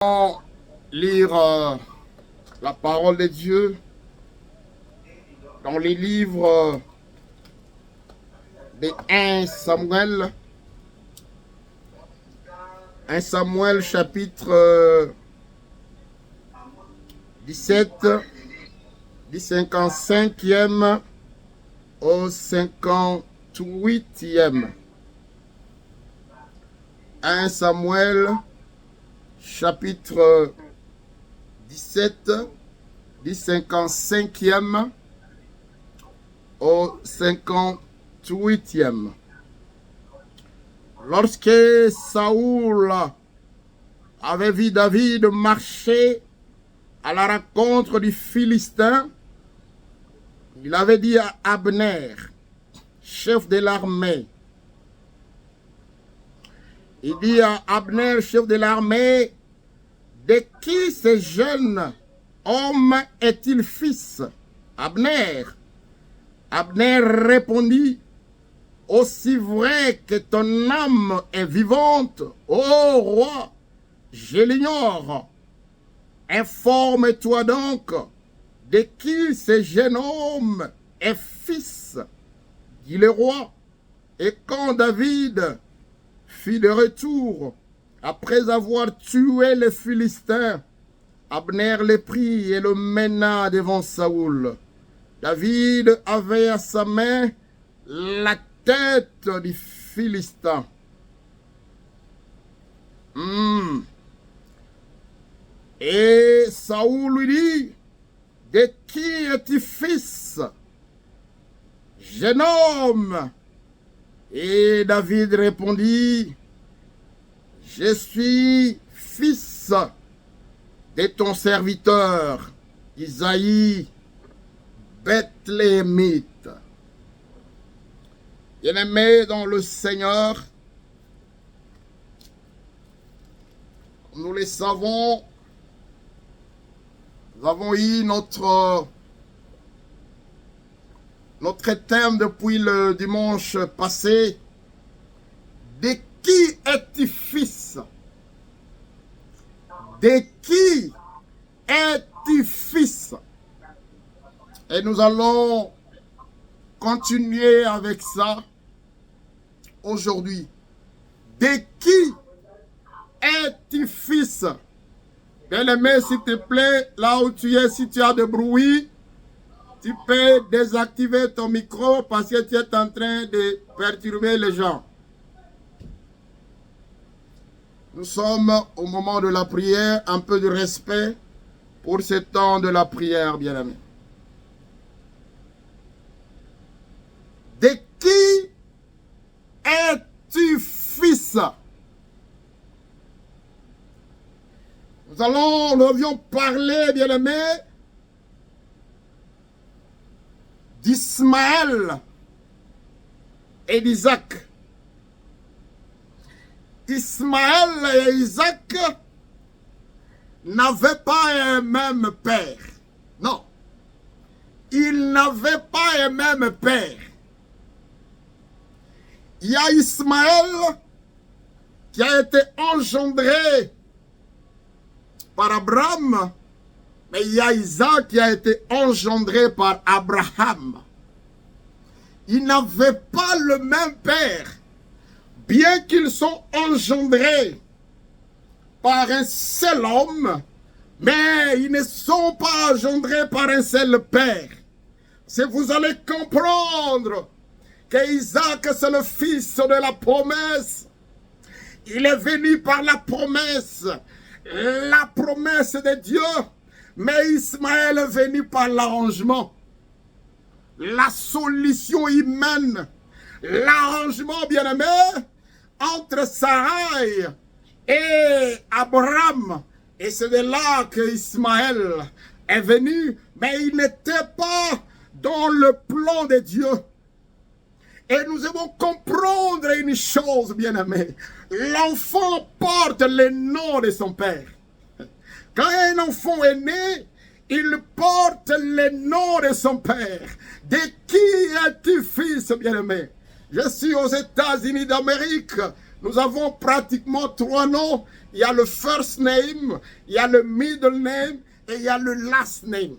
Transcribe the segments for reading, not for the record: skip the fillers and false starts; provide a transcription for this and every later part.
Allons lire la parole de Dieu dans les livres de 1 Samuel. 1 Samuel chapitre 17 du 55e au 58e. 1 Samuel chapitre 17 du 55e au 58e. Lorsque Saoul avait vu David marcher à la rencontre du Philistin, il avait dit à Abner, chef de l'armée, il dit à Abner, chef de l'armée, de qui ce jeune homme est-il fils? Abner répondit, aussi vrai que ton âme est vivante, ô roi, je l'ignore. Informe-toi donc de qui ce jeune homme est fils, dit le roi. Et quand David fit de retour, après avoir tué les Philistins, Abner le prit et le mena devant Saoul. David avait à sa main la tête du Philistin. Et Saoul lui dit, de qui es-tu fils, jeune homme? Et David répondit, je suis fils de ton serviteur, Isaïe, Bethléemite. Bien-aimés dans le Seigneur, nous le savons, nous avons eu notre thème depuis le dimanche passé. De qui es-tu fils? De qui es-tu fils? Et nous allons continuer avec ça aujourd'hui. De qui es-tu fils? Bien-aimé, s'il te plaît, là où tu es, si tu as de bruit, tu peux désactiver ton micro parce que tu es en train de perturber les gens. Nous sommes au moment de la prière, un peu de respect pour ce temps de la prière, bien-aimé. De qui es-tu fils? Nous avions parlé, bien-aimé, d'Ismaël et d'Isaac. Ismaël et Isaac n'avaient pas un même père. Non. Ils n'avaient pas un même père. Il y a Ismaël qui a été engendré par Abraham, mais il y a Isaac qui a été engendré par Abraham. Ils n'avaient pas le même père. Bien qu'ils sont engendrés par un seul homme, mais ils ne sont pas engendrés par un seul père. Si vous allez comprendre que Isaac, c'est le fils de la promesse, il est venu par la promesse de Dieu, mais Ismaël est venu par l'arrangement, la solution humaine, l'arrangement, bien-aimé, entre Sarai et Abraham. Et c'est de là que Ismaël est venu, mais il n'était pas dans le plan de Dieu. Et nous devons comprendre une chose, bien-aimé. L'enfant porte le nom de son père. Quand un enfant est né, il porte le nom de son père. De qui es-tu fils, bien-aimé? Je suis aux États-Unis d'Amérique. Nous avons pratiquement 3 noms il y a le first name, il y a le middle name et il y a le last name.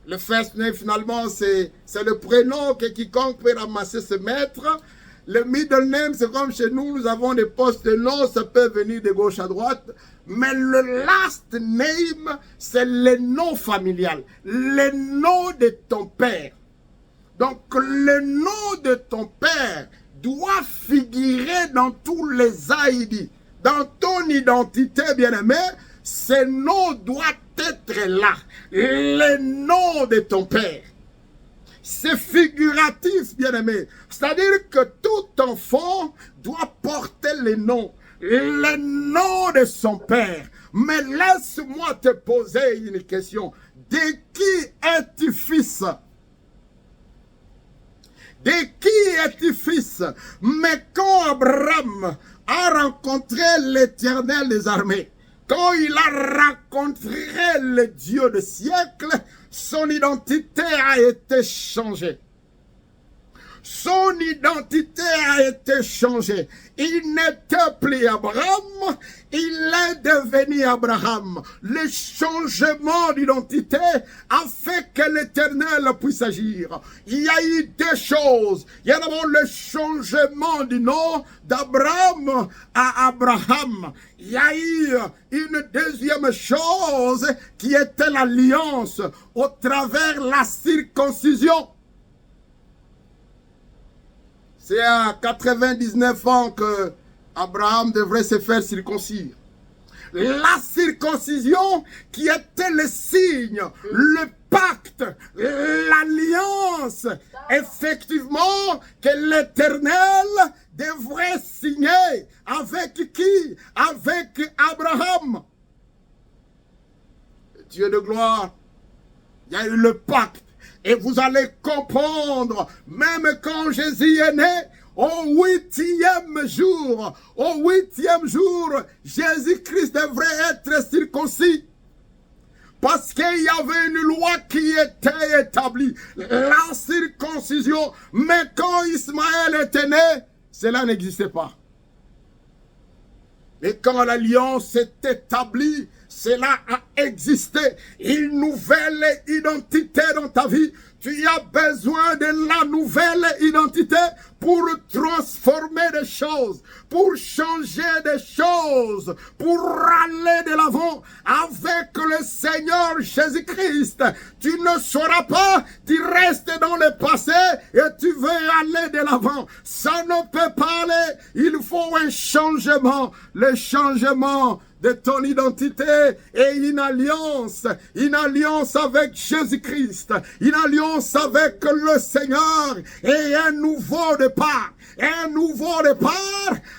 Le first name, finalement, c'est le prénom que quiconque peut ramasser, se mettre. Le middle name, c'est comme chez nous, nous avons des postes de nom, ça peut venir de gauche à droite. Mais le last name, c'est le nom familial, le nom de ton père. Donc, le nom de ton père doit figurer dans tous les ID. Dans ton identité, bien-aimé, ce nom doit être là. Le nom de ton père. C'est figuratif, bien-aimé. C'est-à-dire que tout enfant doit porter le nom de son père. Mais laisse-moi te poser une question. De qui es-tu fils? De qui es-tu fils? Mais quand Abraham a rencontré l'Éternel des armées, quand il a rencontré le Dieu des siècles, son identité a été changée. Son identité a été changée. Il n'était plus Abraham, il est devenu Abraham. Le changement d'identité a fait que l'Éternel puisse agir. Il y a eu deux choses. Il y a d'abord le changement du nom d'Abraham à Abraham. Il y a eu une deuxième chose qui était l'alliance au travers la circoncision. C'est à 99 ans que Abraham devrait se faire circoncire. La circoncision qui était le signe, le pacte, l'alliance, effectivement, que l'Éternel devrait signer avec qui? Avec Abraham. Dieu de gloire, il y a eu le pacte. Et vous allez comprendre, même quand Jésus est né, au huitième jour, Jésus-Christ devrait être circoncis. Parce qu'il y avait une loi qui était établie, la circoncision. Mais quand Ismaël était né, cela n'existait pas. Et quand l'alliance est établie, cela a existé. Une nouvelle identité dans ta vie. Tu as besoin de la nouvelle identité pour transformer des choses, pour changer des choses, pour aller de l'avant avec le Seigneur Jésus-Christ. Tu ne sauras pas, tu restes dans le passé et tu veux aller de l'avant. Ça ne peut pas aller. Il faut un changement. Le changement de ton identité et une alliance avec Jésus-Christ, une alliance avec le Seigneur et un nouveau départ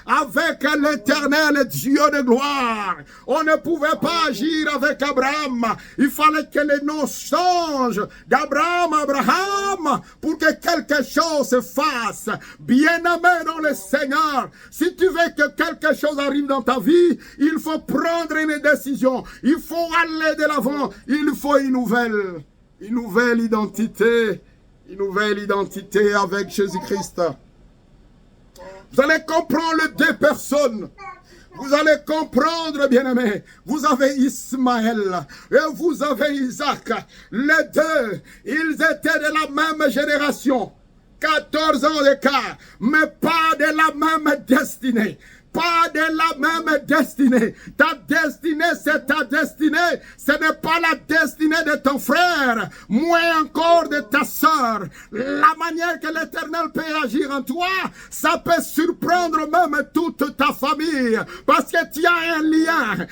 avec l'Éternel Dieu de gloire. On ne pouvait pas agir avec Abraham, il fallait que le nom change d'Abraham à Abraham pour que quelque chose se fasse. Bien-aimé dans le Seigneur, si tu veux que quelque chose arrive dans ta vie, il faut prendre une décision, il faut aller de l'avant, il faut une nouvelle identité avec Jésus-Christ. Vous allez comprendre les deux personnes. Vous allez comprendre, bien-aimés. Vous avez Ismaël et vous avez Isaac. Les deux, ils étaient de la même génération. 14 ans d'écart, mais pas de la même destinée. Pas de la même destinée. Ta destinée, c'est ta destinée. Ce n'est pas la destinée de ton frère, moins encore de ta sœur. La manière que l'Éternel peut agir en toi, ça peut surprendre même toute ta famille. Parce que tu as un lien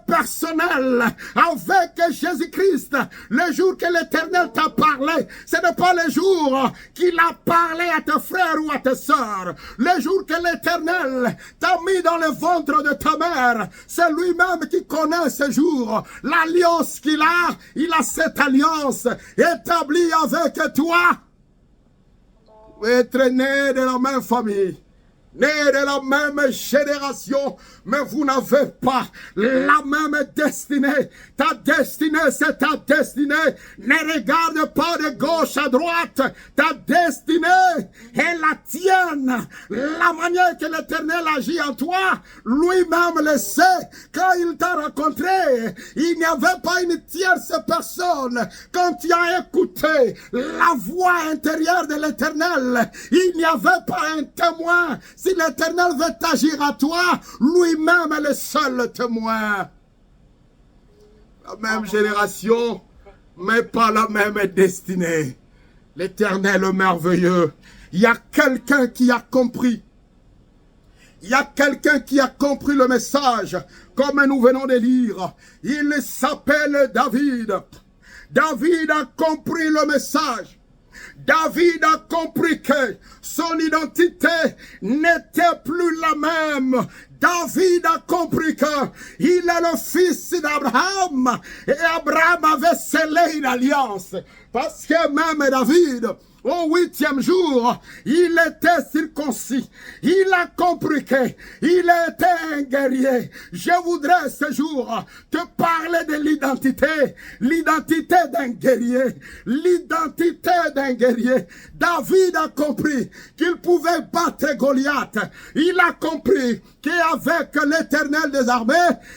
personnel avec Jésus-Christ. Le jour que l'Éternel t'a parlé, ce n'est pas le jour qu'il a parlé à tes frères ou à tes sœurs. Le jour que l'Éternel t'a mis dans le ventre de ta mère, c'est lui-même qui connaît ce jour. L'alliance qu'il a, il a cette alliance établie avec toi. Vous êtes né de la même famille. nés de la même génération, mais vous n'avez pas la même destinée. Ta destinée, c'est ta destinée. Ne regarde pas de gauche à droite. Ta destinée est la tienne. La manière que l'Éternel agit en toi, lui-même le sait. Quand il t'a rencontré, il n'y avait pas une tierce personne. Quand tu as écouté la voix intérieure de l'Éternel, il n'y avait pas un témoin. Si l'Éternel veut agir à toi, lui-même est le seul témoin. La même génération, mais pas la même destinée. L'Éternel est merveilleux. Il y a quelqu'un qui a compris. Il y a quelqu'un qui a compris le message, comme nous venons de lire. Il s'appelle David. David a compris le message. David a compris que son identité n'était plus la même. David a compris qu'il est le fils d'Abraham. Et Abraham avait scellé une alliance. Parce que même David, au 8e jour, il était circoncis. Il a compris qu'il était un guerrier. Je voudrais ce jour te parler de l'identité. L'identité d'un guerrier. L'identité d'un guerrier. David a compris qu'il pouvait battre Goliath. Il a compris qu'avec l'Éternel des armées,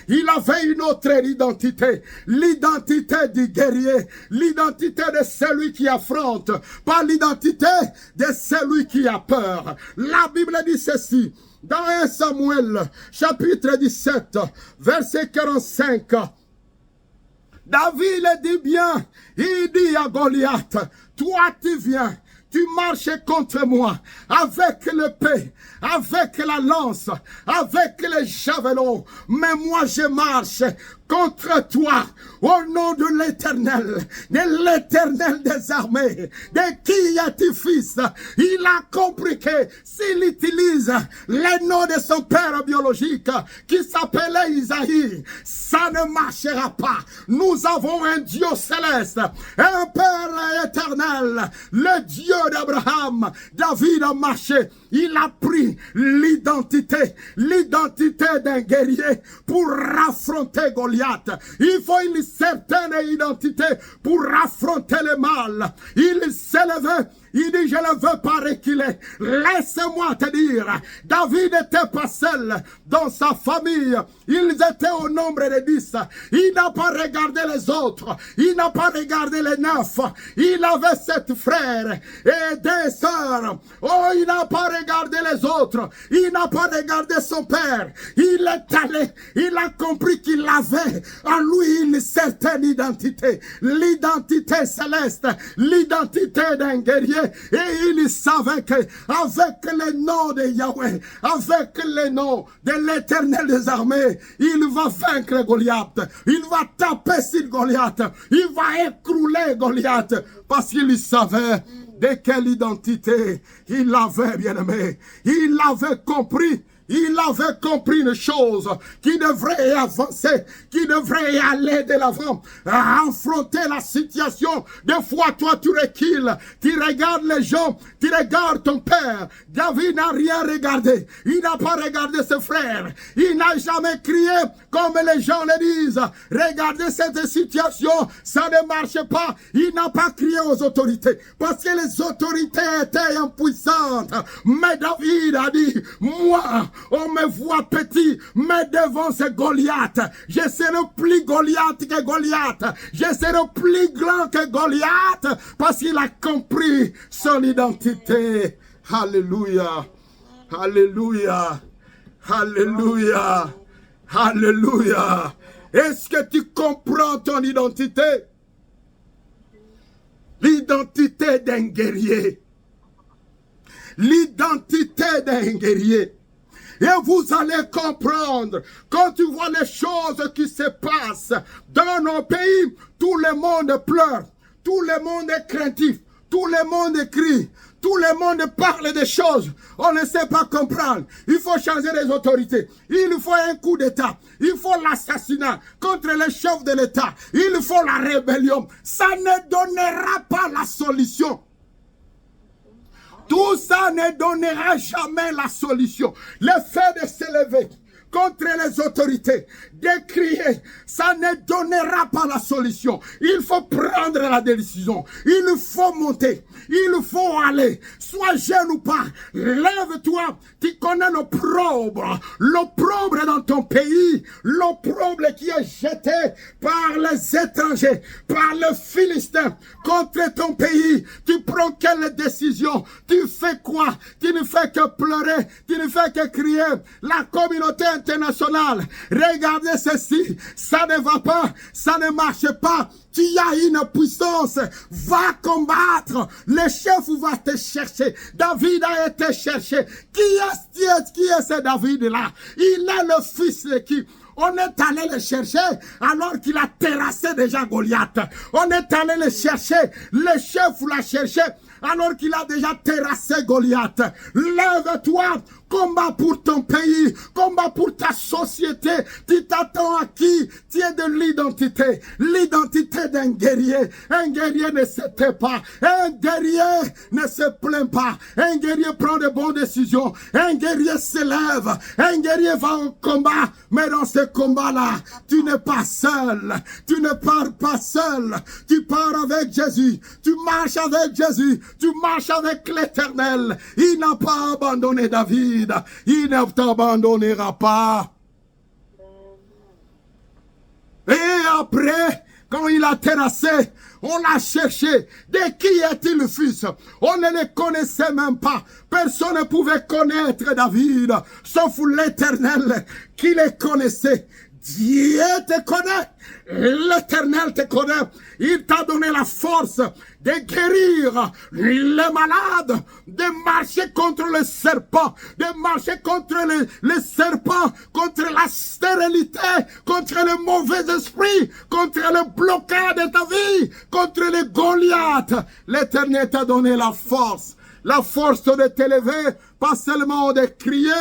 il avait une autre identité. L'identité du guerrier. L'identité de celui qui affronte. Pas l'identité de celui qui a peur. La Bible dit ceci. Dans 1 Samuel, chapitre 17, verset 45. David dit bien, il dit à Goliath, toi tu viens, tu marches contre moi avec l'épée, avec la lance, avec les javelots, mais moi je marche contre toi au nom de l'Éternel des armées, de qui es-tu fils? Il a compris que s'il utilise le nom de son père biologique qui s'appelait Isaïe, ça ne marchera pas. Nous avons un Dieu céleste, un Père éternel, le Dieu d'Abraham. David a marché, il a pris l'identité d'un guerrier pour affronter Goliath. Il faut une certaine identité pour affronter le mal. Il s'est levé. Il dit, je ne veux pas reculer. Laisse-moi te dire, David n'était pas seul dans sa famille. Ils étaient au nombre de 10. Il n'a pas regardé les autres. Il n'a pas regardé les 9. Il avait 7 frères et 2 sœurs. Oh, il n'a pas regardé les autres. Il n'a pas regardé son père. Il est allé. Il a compris qu'il avait en lui une certaine identité. L'identité céleste. L'identité d'un guerrier. Et il savait qu'avec le nom de Yahweh, avec le nom de l'Éternel des armées, il va vaincre Goliath. Il va taper sur Goliath. Il va écrouler Goliath. Parce qu'il savait de quelle identité il avait, bien-aimé. Il avait compris. Il avait compris une chose, qui devrait avancer, qui devrait aller de l'avant, affronter la situation. Des fois, toi, tu recules, tu regardes les gens, tu regardes ton père. David n'a rien regardé. Il n'a pas regardé ses frères. Il n'a jamais crié comme les gens le disent. Regardez cette situation, ça ne marche pas. Il n'a pas crié aux autorités, parce que les autorités étaient impuissantes. Mais David a dit, moi, on me voit petit, mais devant ce Goliath, je serai plus Goliath que Goliath. Je serai plus grand que Goliath, parce qu'il a compris son identité. Alléluia. Alléluia. Alléluia. Alléluia. Est-ce que tu comprends ton identité? L'identité d'un guerrier. L'identité d'un guerrier. Et vous allez comprendre, quand tu vois les choses qui se passent dans nos pays, tout le monde pleure, tout le monde est craintif, tout le monde crie, tout le monde parle des choses. On ne sait pas comprendre. Il faut changer les autorités. Il faut un coup d'État. Il faut l'assassinat contre les chefs de l'État. Il faut la rébellion. Ça ne donnera pas la solution. Tout ça ne donnera jamais la solution. Le fait de s'élever contre les autorités, de crier, ça ne donnera pas la solution. Il faut prendre la décision. Il faut monter. Il faut aller. Sois jeune ou pas, lève-toi. Tu connais l'opprobre dans ton pays, l'opprobre qui est jeté par les étrangers, par les Philistins contre ton pays. Tu prends quelle décision? Tu fais quoi? Tu ne fais que pleurer, tu ne fais que crier. La communauté internationale, regardez ceci, ça ne va pas, ça ne marche pas. Tu as une puissance, va combattre. Le chef va te chercher. David a été cherché. Qui est ce David-là? Il est le fils de qui? On est allé le chercher alors qu'il a terrassé déjà Goliath. On est allé le chercher. Le chef l'a cherché alors qu'il a déjà terrassé Goliath. Lève-toi, combat pour ton pays, combat pour ta société. Tu t'attends à qui? Tu es de l'identité. L'identité d'un guerrier. Un guerrier ne se tait pas. Un guerrier ne se plaint pas. Un guerrier prend de bonnes décisions. Un guerrier s'élève. Un guerrier va au combat. Mais dans ce combat-là, tu n'es pas seul. Tu ne pars pas seul. Tu pars avec Jésus. Tu marches avec Jésus. Tu marches avec l'Éternel. Il n'a pas abandonné David. Il ne t'abandonnera pas. Et après, quand il a terrassé, on l'a cherché. De qui est-il le fils? On ne le connaissait même pas. Personne ne pouvait connaître David, sauf l'Éternel qui le connaissait. Dieu te connaît, l'Éternel te connaît. Il t'a donné la force de guérir les malades, de marcher contre le serpent, de marcher contre les serpents, contre la stérilité, contre le mauvais esprit, contre le blocage de ta vie, contre les Goliath. L'Éternel t'a donné la force de t'élever, pas seulement de crier,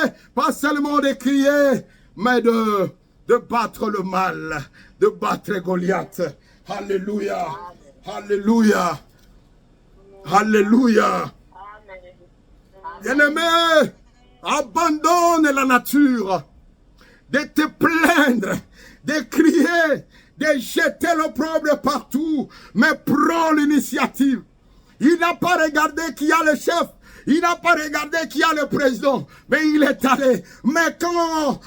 mais de battre le mal, de battre Goliath. Alléluia. Alléluia. Alléluia. Bien-aimé, abandonne la nature, de te plaindre, de crier, de jeter l'opprobre partout, mais prends l'initiative. Il n'a pas regardé qui a le chef. Il n'a pas regardé qui a le président, mais il est allé. Mais quand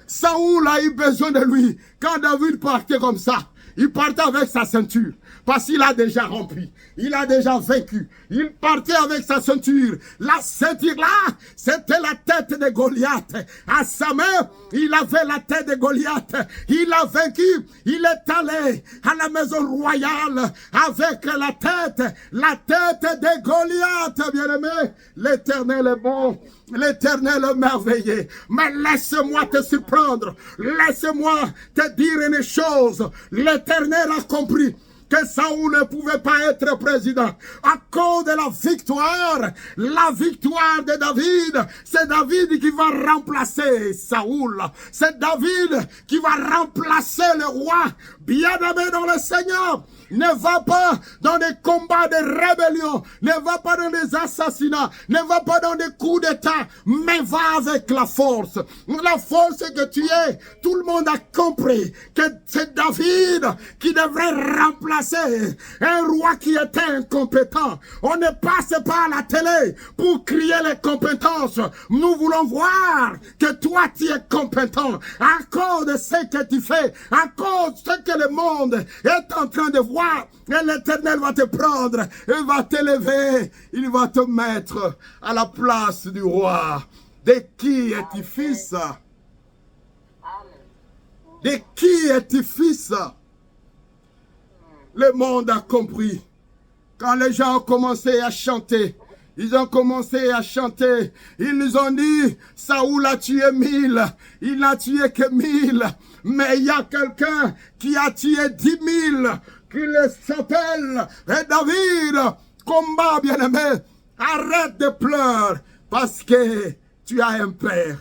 Saoul a eu besoin de lui, quand David partait comme ça, il partait avec sa ceinture, parce qu'il a déjà rempli, il a déjà vaincu. Il partait avec sa ceinture. La ceinture-là, c'était la tête de Goliath. À sa main, il avait la tête de Goliath. Il a vaincu. Il est allé à la maison royale avec la tête de Goliath, bien-aimé. L'Éternel est bon. L'Éternel est merveilleux. Mais laisse-moi te surprendre. Laisse-moi te dire une chose. L'Éternel a compris que Saoul ne pouvait pas être président à cause de la victoire de David. C'est David qui va remplacer Saoul. C'est David qui va remplacer le roi. Bien-aimé dans le Seigneur, ne va pas dans des combats de rébellion, ne va pas dans des assassinats, ne va pas dans des coups d'état, mais va avec la force que tu es. Tout le monde a compris que c'est David qui devrait remplacer un roi qui était incompétent. On ne passe pas à la télé pour crier les compétences. Nous voulons voir que toi tu es compétent à cause de ce que tu fais, à cause de ce que le monde est en train de voir. Et l'Éternel va te prendre, il va t'élever, il va te mettre à la place du roi. De qui es-tu fils? De qui es-tu fils? Le monde a compris. Quand les gens ont commencé à chanter, ils ont commencé à chanter. Ils nous ont dit, Saoul a tué 1000. Il n'a tué que 1000. Mais il y a quelqu'un qui a tué 10 000. Qui s'appelle David. Combat, bien-aimé. Arrête de pleurer. Parce que tu as un père.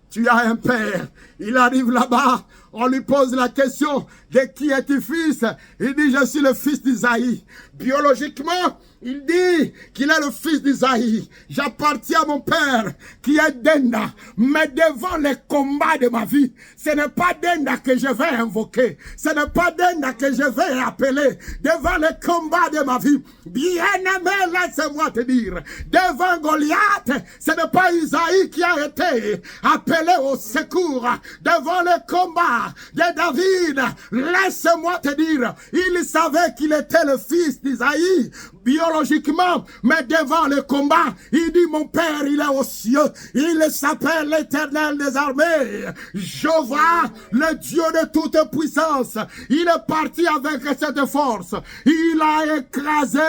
Tu as un père. Il arrive là-bas. On lui pose la question, de qui es-tu fils? Il dit, je suis le fils d'Isaïe. Biologiquement, Il dit qu'il est le fils d'Isaïe. J'appartiens à mon père qui est Denda. Mais devant les combats de ma vie, ce n'est pas Denda que je vais invoquer. Ce n'est pas Denda que je vais appeler. Devant les combats de ma vie, bien-aimé, laisse-moi te dire, devant Goliath, ce n'est pas Isaïe qui a été appelé au secours. Devant les combats de David, laisse-moi te dire, il savait qu'il était le fils d'Isaïe, biologiquement, mais devant le combat, il dit, mon père, il est aux cieux, il s'appelle l'Éternel des armées, Jéhovah, le Dieu de toute puissance. Il est parti avec cette force, il a écrasé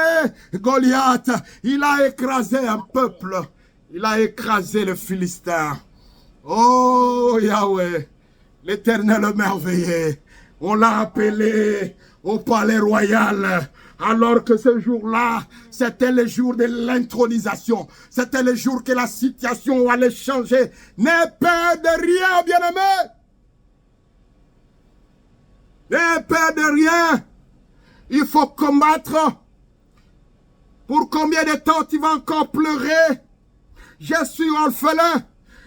Goliath, il a écrasé un peuple, il a écrasé le Philistin. Oh Yahweh, l'Éternel merveilleux, on l'a appelé au palais royal. Alors que ce jour-là, c'était le jour de l'intronisation. C'était le jour que la situation allait changer. N'aie peur de rien, bien-aimé. N'aie peur de rien. Il faut combattre. Pour combien de temps tu vas encore pleurer? Je suis orphelin.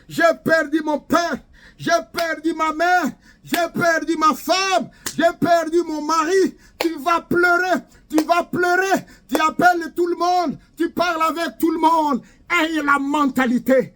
J'ai perdu mon père. J'ai perdu ma mère. J'ai perdu ma femme. J'ai perdu mon mari. Tu vas pleurer. Tu vas pleurer, tu appelles tout le monde, tu parles avec tout le monde. Et la mentalité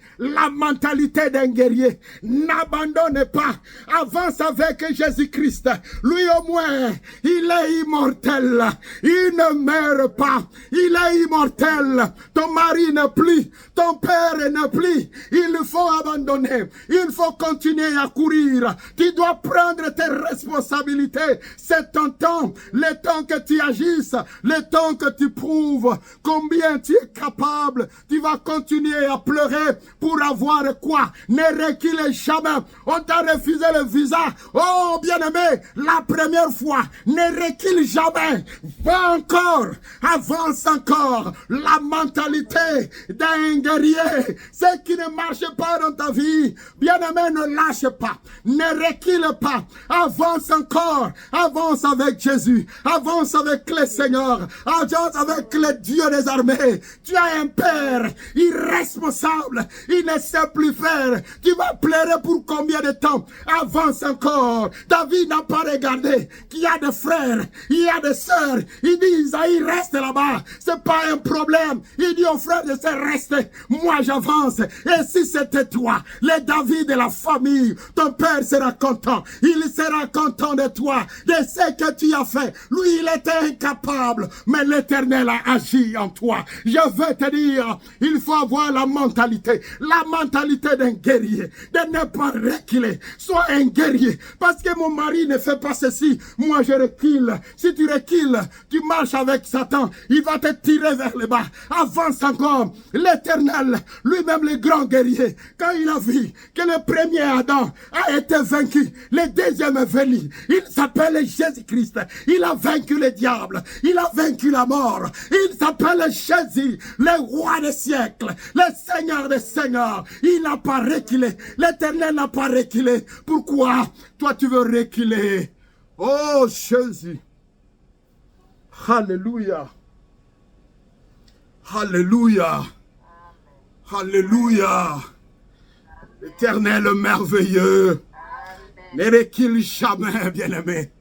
d'un guerrier. N'abandonne pas, avance avec Jésus-Christ. Lui au moins, il est immortel. Il ne meurt pas, il est immortel. Ton mari ne plus, ton père ne plus. Il faut abandonner, il faut continuer à courir. Tu dois prendre tes responsabilités. C'est ton temps, le temps que tu agisses, le temps que tu prouves combien tu es capable. Tu vas continuer à pleurer pour avoir quoi? Ne recule jamais. On t'a refusé le visa. Oh, bien-aimé, la première fois, ne recule jamais. Va encore, avance encore. La mentalité d'un guerrier, ce qui ne marche pas dans ta vie, bien-aimé, ne lâche pas. Ne recule pas. Avance encore. Avance avec Jésus. Avance avec le Seigneur. Avance avec le Dieu des armées. Tu as un Père irresponsable, il ne sait plus faire. Tu vas pleurer pour combien de temps? Avance encore. David n'a pas regardé qu'il y a des frères, il y a des sœurs. Il dit, Isaïe, reste là-bas. C'est pas un problème. Il dit aux frères de se rester. Moi, j'avance. Et si c'était toi, le David de la famille, ton père sera content. Il sera content de toi, de ce que tu as fait. Lui, il était incapable, mais l'Éternel a agi en toi. Je veux te dire, il faut avoir la mentalité d'un guerrier, de ne pas reculer. Sois un guerrier, parce que mon mari ne fait pas ceci, moi je recule. Si tu recules, tu marches avec Satan, il va te tirer vers le bas. Avance encore. L'Éternel, lui-même le grand guerrier, quand il a vu que le premier Adam a été vaincu, le deuxième est venu, il s'appelle Jésus-Christ, il a vaincu le diable, il a vaincu la mort, il s'appelle Jésus, le roi des siècles, le Seigneur des seigneurs. Il n'a pas reculé. L'Éternel n'a pas reculé. Pourquoi toi tu veux reculer? Oh Jésus. Alléluia. Alléluia. Alléluia. L'Éternel merveilleux. Ne recule jamais, bien-aimé.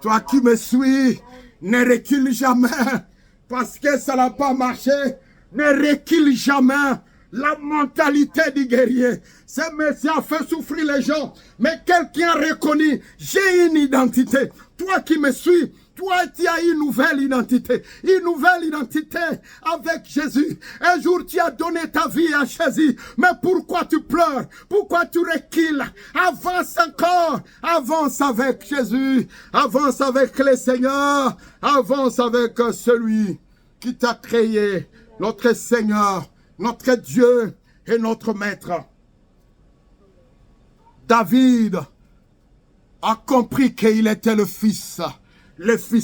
Toi qui me suis, ne recule jamais. Parce que ça n'a pas marché. Ne recule jamais. La mentalité du guerrier. Ce monsieur a fait souffrir les gens. Mais quelqu'un a reconnu. J'ai une identité. Toi qui me suis, toi tu as une nouvelle identité. Une nouvelle identité avec Jésus. Un jour tu as donné ta vie à Jésus. Mais pourquoi tu pleures? Pourquoi tu recules? Avance encore. Avance avec Jésus. Avance avec le Seigneur. Avance avec celui qui t'a créé. Notre Seigneur. Notre Dieu et notre Maître. David a compris qu'il était le fils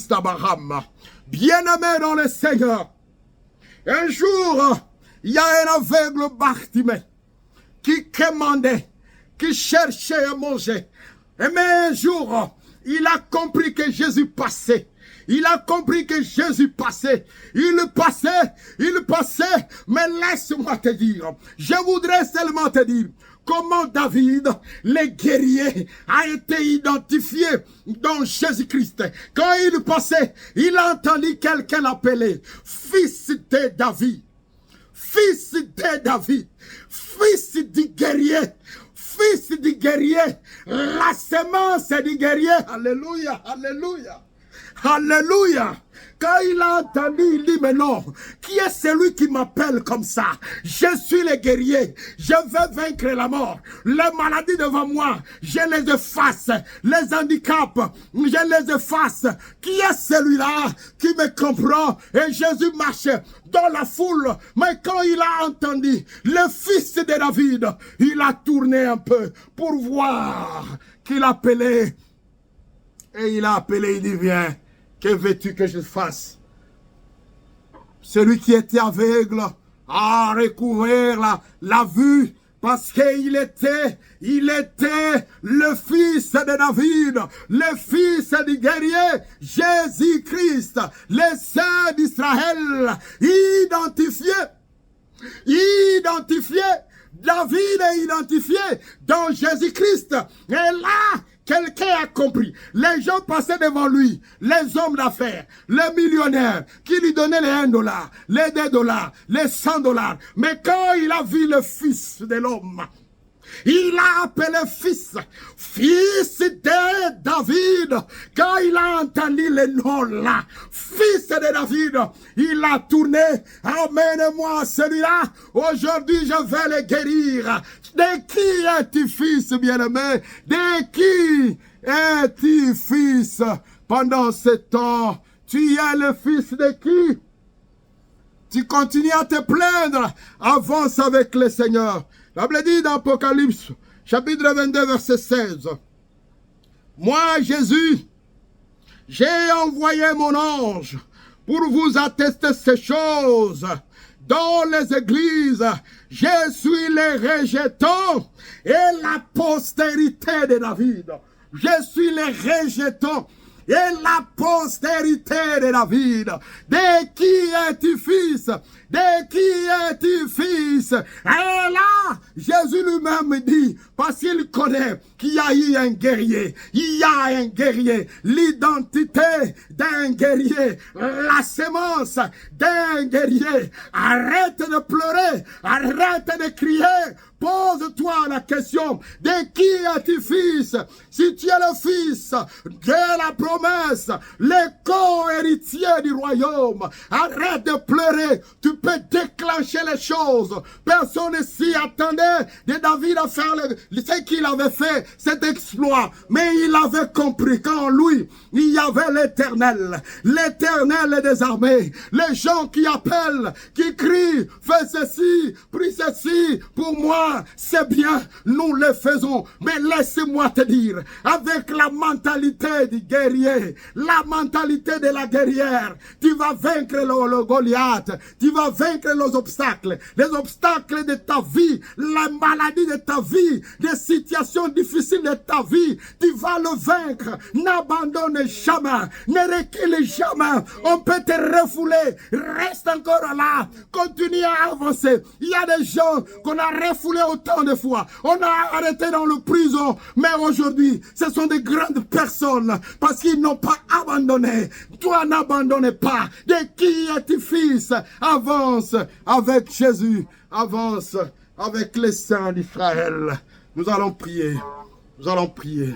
d'Abraham. Bien-aimé dans le Seigneur. Un jour, il y a un aveugle Bartimée qui commandait, qui cherchait à manger. Mais un jour, il a compris que Jésus passait. Il a compris que Jésus passait. Il passait. Mais laisse-moi te dire, je voudrais seulement te dire, comment David, le guerrier, a été identifié dans Jésus-Christ. Quand il passait, il a entendu quelqu'un l'appeler fils de David. Fils de David. Fils du guerrier. Fils du guerrier. La semence du guerrier. Alléluia. Alléluia. Alléluia. Quand il a entendu, il dit, mais non, qui est celui qui m'appelle comme ça? Je suis le guerrier, je veux vaincre la mort. Les maladies devant moi, je les efface. Les handicaps, je les efface. Qui est celui-là qui me comprend? Et Jésus marchait dans la foule. Mais quand il a entendu le fils de David, il a tourné un peu pour voir qu'il appelait. Et il a appelé, il dit, viens. Que veux-tu que je fasse? Celui qui était aveugle a recouvert la vue parce qu'il était le fils de David, le fils du guerrier, Jésus-Christ, le Saint d'Israël, identifié. David est identifié dans Jésus-Christ. Et là, quelqu'un a compris. Les gens passaient devant lui, les hommes d'affaires, les millionnaires, qui lui donnaient les $1, les $2, les $100. Mais quand il a vu le fils de l'homme, il a appelé fils de David. Quand il a entendu le nom là, fils de David, il a tourné. Amène-moi celui-là. Aujourd'hui, je vais le guérir. De qui es-tu fils, bien-aimé? De qui es-tu fils? Pendant ce temps, tu es le fils de qui? Tu continues à te plaindre. Avance avec le Seigneur. La Bible dit dans Apocalypse, chapitre 22, verset 16. Moi, Jésus, j'ai envoyé mon ange pour vous attester ces choses. Dans les églises, je suis le rejeton et la postérité de David. Je suis le rejeton et la postérité de David. De qui es-tu fils? De qui es-tu fils? Et là, Jésus lui-même dit, parce qu'il connaît qu'il y a eu un guerrier. Il y a un guerrier. L'identité d'un guerrier. La semence d'un guerrier. Arrête de pleurer. Arrête de crier. Pose-toi la question, de qui es-tu fils? Si tu es le fils de la promesse, le co-héritier du royaume, arrête de pleurer, tu peux déclencher les choses. Personne ne s'y attendait de David à faire ce qu'il avait fait, cet exploit. Mais il avait compris qu'en lui, il y avait l'Éternel des armées. Les gens qui appellent, qui crient, fais ceci, prie ceci, pour moi, c'est bien, nous le faisons. Mais laisse-moi te dire, avec la mentalité du guerrier, la mentalité de la guerrière, tu vas vaincre le Goliath, tu vas vaincre les obstacles de ta vie, la maladie de ta vie, des situations difficiles de ta vie, tu vas le vaincre. N'abandonne jamais, ne recule jamais. On peut te refouler, reste encore là, continue à avancer. Il y a des gens qu'on a refoulés autant de fois. On a arrêté dans le prison. Mais aujourd'hui, ce sont des grandes personnes parce qu'ils n'ont pas abandonné. Toi, n'abandonne pas. De qui es-tu fils? Avance avec Jésus. Avance avec les saints d'Israël. Nous allons prier. Nous allons prier.